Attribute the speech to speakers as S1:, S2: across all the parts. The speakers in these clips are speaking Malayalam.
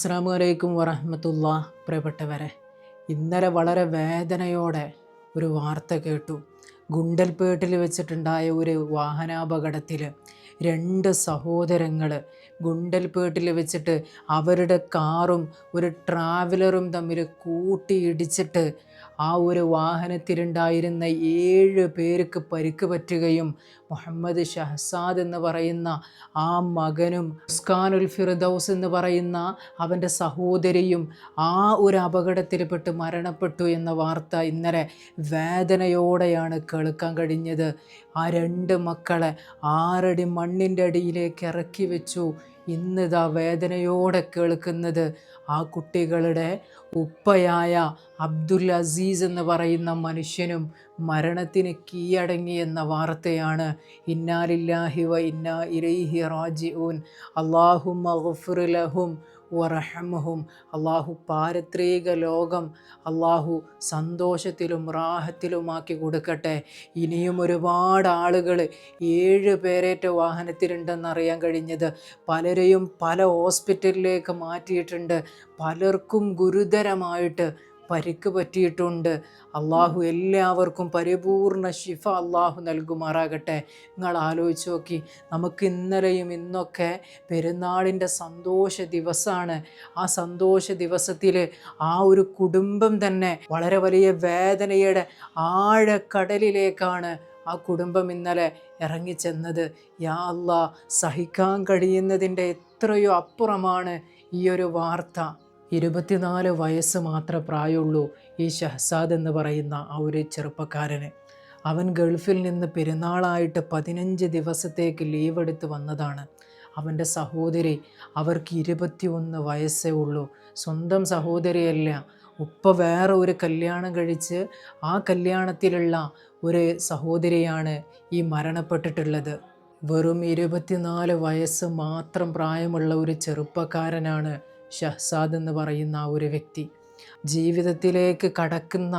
S1: അസ്സലാമു അലൈക്കും വറഹ്മത്തുള്ളാഹി. പ്രിയപ്പെട്ടവരെ, ഇന്നലെ വളരെ വേദനയോടെ ഒരു വാർത്ത കേട്ടു. ഗുണ്ടൽപേട്ടിൽ വെച്ചിട്ടുണ്ടായ ഒരു വാഹനാപകടത്തിൽ രണ്ട് സഹോദരങ്ങൾ ഗുണ്ടൽപേട്ടിൽ വെച്ചിട്ട് അവരുടെ കാറും ഒരു ട്രാവലറും തമ്മിൽ കൂട്ടിയിടിച്ചിട്ട് ആ ഒരു വാഹനത്തിലുണ്ടായിരുന്ന 7 പേർക്ക് പരിക്ക് പറ്റുകയും മുഹമ്മദ് ഷഹസാദ് എന്ന് പറയുന്ന ആ മകനും ഉസ്കാനുൽ ഫിർദൗസ് എന്ന് പറയുന്ന അവൻ്റെ സഹോദരിയും ആ ഒരു അപകടത്തിൽപ്പെട്ട് മരണപ്പെട്ടു എന്ന വാർത്ത ഇന്നലെ വേദനയോടെയാണ് കേൾക്കാൻ കഴിഞ്ഞത്. ആ 2 മക്കളെ 6 അടി മണ്ണിൻ്റെ അടിയിലേക്ക് ഇറക്കി വെച്ചു. ഇന്നിതാ വേദനയോടെ കേൾക്കുന്നത് ആ കുട്ടികളുടെ ഉപ്പയായ അബ്ദുൽ അസീസ് എന്ന് പറയുന്ന മനുഷ്യനും മരണത്തിന് കീഴടങ്ങി എന്ന വാർത്തയാണ്. ഇന്നാ ലില്ലാഹി വ ഇന്നാ ഇലൈഹി റാജിഊൻ. അല്ലാഹുമ്മ ഗ്ഫിർ ലഹും വറഹംഹും. അള്ളാഹു പാരത്രിക ലോകം അള്ളാഹു സന്തോഷത്തിലും റാഹത്തിലുമാക്കി കൊടുക്കട്ടെ. ഇനിയും ഒരുപാട് ആളുകൾ 7 പേരേറ്റ വാഹനത്തിലുണ്ടെന്നറിയാൻ കഴിഞ്ഞത്. പലരെയും പല ഹോസ്പിറ്റലിലേക്ക് മാറ്റിയിട്ടുണ്ട്. പലർക്കും ഗുരുതരമായിട്ട് പരിക്ക് പറ്റിയിട്ടുണ്ട്. അള്ളാഹു എല്ലാവർക്കും പരിപൂർണ ശിഫ അള്ളാഹു നൽകുമാറാകട്ടെ. നിങ്ങൾ ആലോചിച്ച് നോക്കി, നമുക്ക് ഇന്നലെയും ഇന്നൊക്കെ പെരുന്നാളിൻ്റെ സന്തോഷ ദിവസമാണ്. ആ സന്തോഷ ദിവസത്തിൽ ആ ഒരു കുടുംബം തന്നെ വളരെ വലിയ വേദനയുടെ ആഴക്കടലിലേക്കാണ് ആ കുടുംബം ഇന്നലെ ഇറങ്ങിച്ചെന്നത്. യാ അല്ലാ, സഹിക്കാൻ കഴിയുന്നതിൻ്റെ എത്രയോ അപ്പുറമാണ് ഈ ഒരു വാർത്ത. 24 വയസ്സ് മാത്രമേ പ്രായമുള്ളൂ ഈ ഷഹസാദ് എന്ന് പറയുന്ന ആ ഒരു ചെറുപ്പക്കാരന്. അവൻ ഗൾഫിൽ നിന്ന് പെരുന്നാളായിട്ട് 15 ദിവസത്തേക്ക് ലീവ് എടുത്ത് വന്നതാണ്. അവൻ്റെ സഹോദരി, അവർക്ക് 21 വയസ്സേ ഉള്ളൂ. സ്വന്തം സഹോദരിയല്ല, ഉപ്പ വേറെ ഒരു കല്യാണം കഴിച്ച് ആ കല്യാണത്തിലുള്ള ഒരു സഹോദരിയാണ് ഈ മരണപ്പെട്ടിട്ടുള്ളത്. വെറും 24 വയസ്സ് മാത്രം പ്രായമുള്ള ഒരു ചെറുപ്പക്കാരനാണ് ഷഹസാദ് എന്ന് പറയുന്ന ആ ഒരു വ്യക്തി. ജീവിതത്തിലേക്ക് കടക്കുന്ന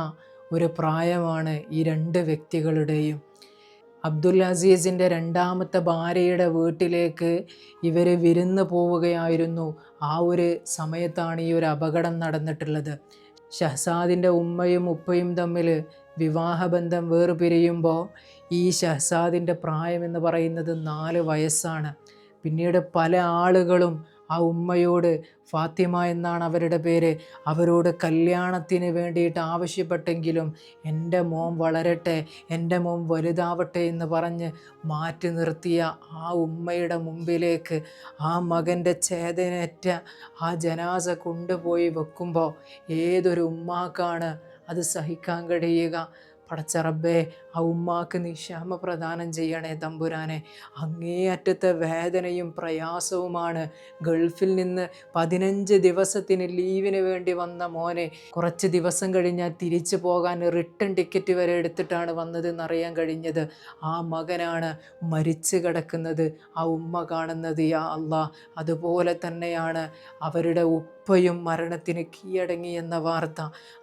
S1: ഒരു പ്രായമാണ് ഈ 2 വ്യക്തികളുടെയും. അബ്ദുൽ അസീസിൻ്റെ 2ാമത്തെ ഭാര്യയുടെ വീട്ടിലേക്ക് ഇവർ വിരുന്ന് പോവുകയായിരുന്നു. ആ ഒരു സമയത്താണ് ഈ ഒരു അപകടം നടന്നിട്ടുള്ളത്. ഷഹസാദിൻ്റെ ഉമ്മയും ഉപ്പയും തമ്മിൽ വിവാഹബന്ധം വേർപിരിയുമ്പോൾ ഈ ഷഹസാദിൻ്റെ പ്രായം എന്ന് പറയുന്നത് 4 വയസ്സാണ്. പിന്നീട് പല ആളുകളും ആ ഉമ്മയോട്, ഫാത്തിമ എന്നാണ് അവരുടെ പേര്, അവരോട് കല്യാണത്തിന് വേണ്ടിയിട്ട് ആവശ്യപ്പെട്ടെങ്കിലും എൻ്റെ മോൻ വളരട്ടെ, എൻ്റെ മോൻ വലുതാവട്ടെ എന്ന് പറഞ്ഞ് മാറ്റി നിർത്തിയ ആ ഉമ്മയുടെ മുമ്പിലേക്ക് ആ മകൻ്റെ ചേതനേറ്റ ആ ജനാസ കൊണ്ടുപോയി വെക്കുമ്പോൾ ഏതൊരു ഉമ്മാക്കാണ് അത് സഹിക്കാൻ കഴിയുക? പടച്ച റബ്ബേ, ആ ഉമ്മാക്ക് നീ ക്ഷമ പ്രദാനം ചെയ്യണേ തമ്പുരാനെ. അങ്ങേയറ്റത്തെ വേദനയും പ്രയാസവുമാണ്. ഗൾഫിൽ നിന്ന് 15 ദിവസത്തിന് ലീവിന് വേണ്ടി വന്ന മോനെ കുറച്ച് ദിവസം കഴിഞ്ഞാൽ തിരിച്ചു പോകാൻ റിട്ടേൺ ടിക്കറ്റ് വരെ എടുത്തിട്ടാണ് വന്നതെന്നറിയാൻ കഴിഞ്ഞത്. ആ മകനാണ് മരിച്ചു കിടക്കുന്നത്, ആ ഉമ്മ കാണുന്നത്. യാ അല്ലാ, അതുപോലെ തന്നെയാണ് അവരുടെ ഉപ്പയും മരണത്തിന് കീഴടങ്ങി എന്ന വാർത്ത,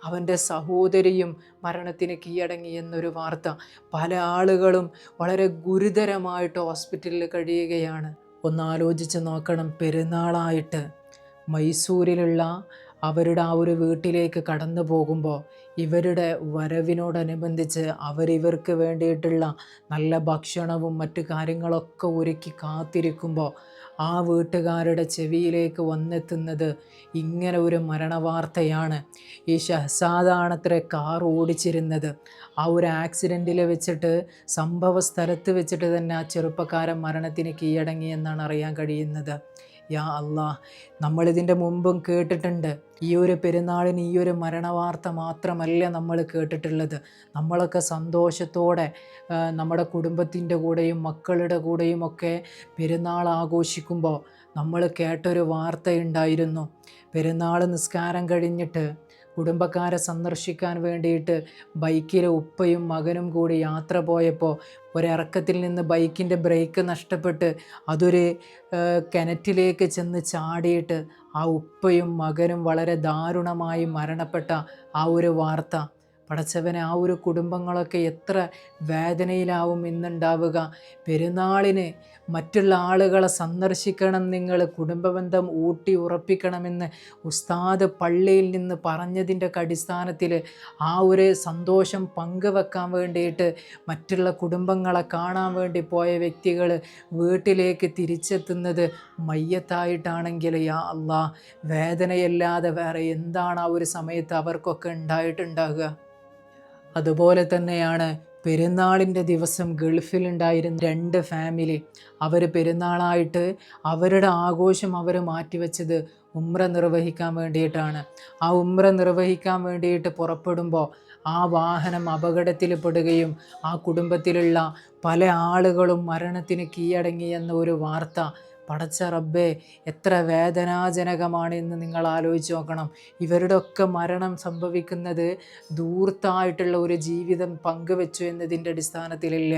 S1: അവൻ്റെ സഹോദരിയും മരണത്തിന് കീഴടങ്ങി എന്നൊരു വാർത്ത. പല ആളുകളും വളരെ ഗുരുതരമായിട്ട് ഹോസ്പിറ്റലിൽ കഴിയുകയാണ്. ഒന്നാലോചിച്ച് നോക്കണം, പെരുന്നാളായിട്ട് മൈസൂരിലുള്ള അവരുടെ ആ ഒരു വീട്ടിലേക്ക് കടന്നു പോകുമ്പോൾ ഇവരുടെ വരവിനോടനുബന്ധിച്ച് അവരിവർക്ക് വേണ്ടിയിട്ടുള്ള നല്ല ഭക്ഷണവും മറ്റു കാര്യങ്ങളൊക്കെ ഒരുക്കി കാത്തിരിക്കുമ്പോൾ ആ വീട്ടുകാരുടെ ചെവിയിലേക്ക് വന്നെത്തുന്നത് ഇങ്ങനെ ഒരു മരണവാർത്തയാണ്. ഈ ഷഹസാദാണത്ര കാർ ഓടിച്ചിരുന്നത്. ആ ഒരു ആക്സിഡൻറ്റിൽ വെച്ചിട്ട്, സംഭവ സ്ഥലത്ത് വെച്ചിട്ട് തന്നെ ആ ചെറുപ്പക്കാരൻ മരണത്തിന് കീഴടങ്ങി എന്നാണ് അറിയാൻ കഴിയുന്നത്. യാ അല്ലാ, നമ്മളിതിൻ്റെ മുമ്പും കേട്ടിട്ടുണ്ട്. ഈ ഒരു പെരുന്നാളിന് ഈ ഒരു മരണവാർത്ത മാത്രമല്ല നമ്മൾ കേട്ടിട്ടുള്ളത്. നമ്മളൊക്കെ സന്തോഷത്തോടെ നമ്മുടെ കുടുംബത്തിൻ്റെ കൂടെയും മക്കളുടെ കൂടെയും ഒക്കെ പെരുന്നാൾ ആഘോഷിക്കുമ്പോൾ നമ്മൾ കേട്ടൊരു വാർത്തയുണ്ടായിരുന്നു. പെരുന്നാൾ നിസ്കാരം കഴിഞ്ഞിട്ട് കുടുംബക്കാരെ സന്ദർശിക്കാൻ വേണ്ടിയിട്ട് ബൈക്കിൽ ഉപ്പയും മകനും കൂടി യാത്ര പോയപ്പോൾ ഒരിറക്കത്തിൽ നിന്ന് ബൈക്കിൻ്റെ ബ്രേക്ക് നഷ്ടപ്പെട്ട് അതൊരു കിണറ്റിലേക്ക് ചെന്ന് ചാടിയിട്ട് ആ ഉപ്പയും മകനും വളരെ ദാരുണമായി മരണപ്പെട്ട ആ ഒരു വാർത്ത. പടച്ചവനെ, ആ ഒരു കുടുംബങ്ങളൊക്കെ എത്ര വേദനയിലാവും ഇന്നുണ്ടാവുക. പെരുന്നാളിന് മറ്റുള്ള ആളുകളെ സന്ദർശിക്കണം, നിങ്ങൾ കുടുംബബന്ധം ഊട്ടി ഉറപ്പിക്കണമെന്ന് ഉസ്താദ് പള്ളിയിൽ നിന്ന് പറഞ്ഞതിൻ്റെ അടിസ്ഥാനത്തിൽ ആ ഒരു സന്തോഷം പങ്കുവെക്കാൻ വേണ്ടിയിട്ട് മറ്റുള്ള കുടുംബങ്ങളെ കാണാൻ വേണ്ടി പോയ വ്യക്തികൾ വീട്ടിലേക്ക് തിരിച്ചെത്തുന്നത് മയ്യത്തായിട്ടാണെങ്കിൽ യാ അല്ലാ, വേദനയല്ലാതെ വേറെ എന്താണ് ആ ഒരു സമയത്ത് അവർക്കൊക്കെ ഉണ്ടായിട്ടുണ്ടാകുക. അതുപോലെ തന്നെയാണ് പെരുന്നാളിൻ്റെ ദിവസം ഗൾഫിലുണ്ടായിരുന്ന 2 ഫാമിലി, അവർ പെരുന്നാളായിട്ട് അവരുടെ ആഘോഷം അവർ മാറ്റിവെച്ചത് ഉംറ നിർവഹിക്കാൻ വേണ്ടിയിട്ടാണ്. ആ ഉംറ നിർവഹിക്കാൻ വേണ്ടിയിട്ട് പുറപ്പെടുമ്പോൾ ആ വാഹനം അപകടത്തിൽപ്പെടുകയും ആ കുടുംബത്തിലുള്ള പല ആളുകളും മരണത്തിന് കീഴടങ്ങി എന്ന ഒരു വാർത്ത, പടച്ച റബ്ബേ, എത്ര വേദനാജനകമാണ് എന്ന് നിങ്ങൾ ആലോചിച്ച് നോക്കണം. ഇവരുടെ ഒക്കെ മരണം സംഭവിക്കുന്നത് ധൂർത്തായിട്ടുള്ള ഒരു ജീവിതം പങ്കുവെച്ചു എന്നതിൻ്റെ അടിസ്ഥാനത്തിലില്ല,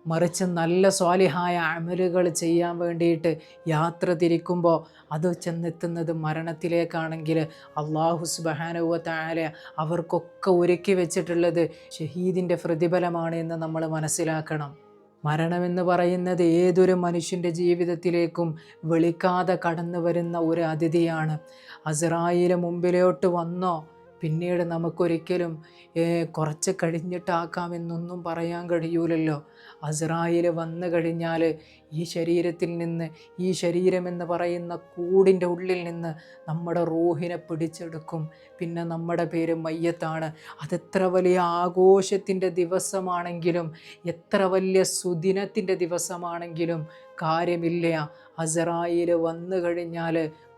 S1: മറിച്ച് നല്ല സ്വാലിഹായ അമലുകൾ ചെയ്യാൻ വേണ്ടിയിട്ട് യാത്ര തിരിക്കുമ്പോൾ അത് ചെന്നെത്തുന്നത് മരണത്തിലേക്കാണെങ്കിൽ അല്ലാഹു സുബ്ഹാനഹു വ തആല അവർക്കൊക്കെ ഒരുക്കി വെച്ചിട്ടുള്ളത് ഷഹീദിൻ്റെ പ്രതിഫലമാണ് എന്ന് നമ്മൾ മനസ്സിലാക്കണം. മരണമെന്ന് പറയുന്നത് ഏതൊരു മനുഷ്യൻ്റെ ജീവിതത്തിലേക്കും വിളിക്കാതെ കടന്നു വരുന്ന ഒരു അതിഥിയാണ്. അസ്രായീൽ മുമ്പിലോട്ട് വന്നോ പിന്നീട് നമുക്കൊരിക്കലും കുറച്ച് കഴിഞ്ഞിട്ടാക്കാമെന്നൊന്നും പറയാൻ കഴിയൂലല്ലോ. അസ്രായീൽ വന്നു കഴിഞ്ഞാൽ ഈ ശരീരത്തിൽ നിന്ന്, ഈ ശരീരമെന്ന് പറയുന്ന കൂടിൻ്റെ ഉള്ളിൽ നിന്ന് നമ്മുടെ റൂഹിനെ പിടിച്ചെടുക്കും. പിന്നെ നമ്മുടെ പേര് മയ്യത്താണ്. അതെത്ര വലിയ ആഘോഷത്തിൻ്റെ ദിവസമാണെങ്കിലും, എത്ര വലിയ സുദിനത്തിൻ്റെ ദിവസമാണെങ്കിലും കാര്യമില്ല. അസ്രായീൽ വന്നു കഴിഞ്ഞാൽ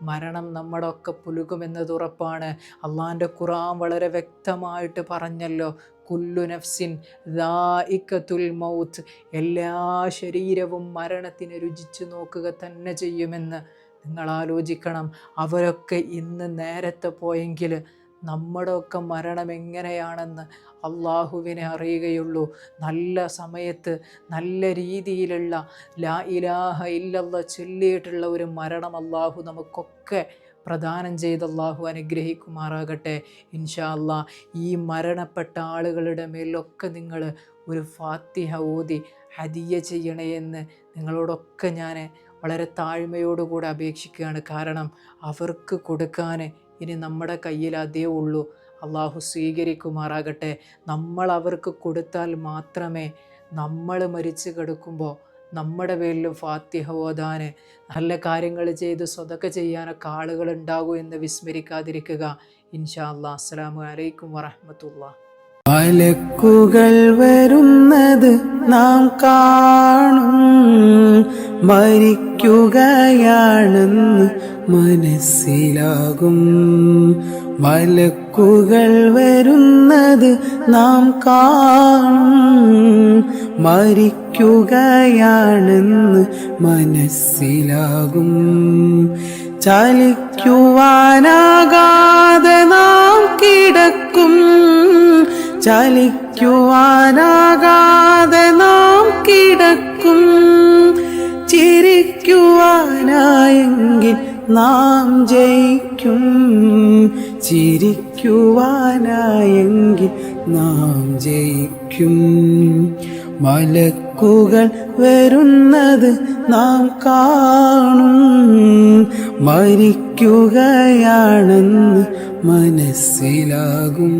S1: മരണം നമ്മുടെ ഒക്കെ പുലുകുമെന്നത് ഉറപ്പാണ്. അള്ളാൻ്റെ ഖുർആൻ വളരെ വ്യക്തമായിട്ട് പറഞ്ഞല്ലോ, കുല്ലു നഫ്സിൻ ദാഇഖത്തുൽ മൗത്ത്, എല്ലാ ശരീരവും മരണത്തിന് രുചിച്ചു നോക്കുക തന്നെ ചെയ്യുമെന്ന്. നിങ്ങൾ ആലോചിക്കണം, അവരൊക്കെ ഇന്ന് നേരത്തെ പോയെങ്കിൽ നമ്മുടെ ഒക്കെ മരണം എങ്ങനെയാണെന്ന് അള്ളാഹുവിനെ അറിയുകയുള്ളൂ. നല്ല സമയത്ത് നല്ല രീതിയിലുള്ള ലാ ഇലാഹ ഇല്ലല്ലാഹ് ചൊല്ലിയിട്ടുള്ള ഒരു മരണം അള്ളാഹു നമുക്കൊക്കെ പ്രദാനം ചെയ്ത് അള്ളാഹു അനുഗ്രഹിക്കുമാറാകട്ടെ ഇൻഷാ അല്ലാ. ഈ മരണപ്പെട്ട ആളുകളുടെ മേലൊക്കെ നിങ്ങൾ ഒരു ഫാത്തിഹ ഓതി ഹദിയ ചെയ്യണേ എന്ന് നിങ്ങളോടൊക്കെ ഞാൻ വളരെ താഴ്മയോടുകൂടെ അപേക്ഷിക്കുകയാണ്. കാരണം അവർക്ക് കൊടുക്കാൻ ഇനി നമ്മുടെ കയ്യിൽ അതേ ഉള്ളൂ. അള്ളാഹു സ്വീകരിക്കുമാറാകട്ടെ. നമ്മൾ അവർക്ക് കൊടുത്താൽ മാത്രമേ നമ്മൾ മരിച്ചു കിടക്കുമ്പോൾ നമ്മുടെ പേരിലും ഫാത്തിഹ ഓതാൻ, നല്ല കാര്യങ്ങൾ ചെയ്ത് സ്വതക്ക ചെയ്യാനൊക്കെ ആളുകൾ ഉണ്ടാകൂ എന്ന് വിസ്മരിക്കാതിരിക്കുക ഇൻഷാ അല്ലാഹ്. അസ്സലാമു അലൈക്കും വറഹ്മത്തുള്ളാഹി.
S2: മലക്കുകൾ വരുന്നത് നാം കാണും, മരിക്കുകയാണെന്ന് മനസ്സിലാകും. മലക്കുകൾ വരുന്നത് നാം കാണും, മരിക്കുകയാണെന്ന് മനസ്സിലാകും. ചലിക്കുവാനാകാതെ നാം കിടക്കും, ചലിക്കുവാനാകാതെ നാം കിടക്കും. ചിരിക്കുവാനായെങ്കിൽ നാം ജയിക്കും, ചിരിക്കുവാനായെങ്കിൽ നാം ജയിക്കും. മലക്കുകൾ വരുന്നത് നാം കാണും, മരിക്കുകയാണെന്ന് മനസ്സിലാകും.